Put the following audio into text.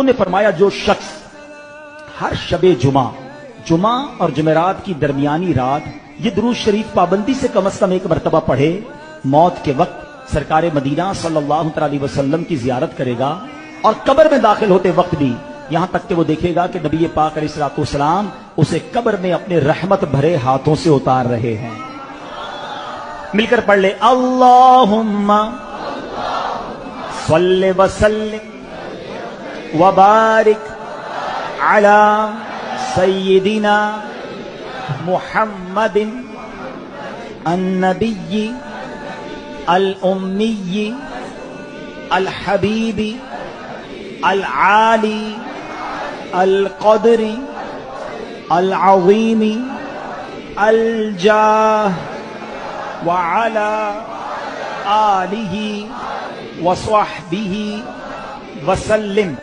نے فرمایا جو شخص ہر شب جمعہ اور جمعرات کی درمیانی رات یہ درود شریف پابندی سے کم از کم ایک مرتبہ پڑھے، موت کے وقت سرکار مدینہ صلی اللہ علیہ وسلم کی زیارت کرے گا، اور قبر میں داخل ہوتے وقت بھی یہاں تک کہ وہ دیکھے گا کہ نبی پاک علیہ الصلوۃ والسلام اسے قبر میں اپنے رحمت بھرے ہاتھوں سے اتار رہے ہیں۔ مل کر پڑھ لے، اللہم صلی وسلم وبارک علی سیدنا محمد النبی الامی الحبیب العالی القدر العظیم الجاہ وعلی آلہ وصحبہ وسلم۔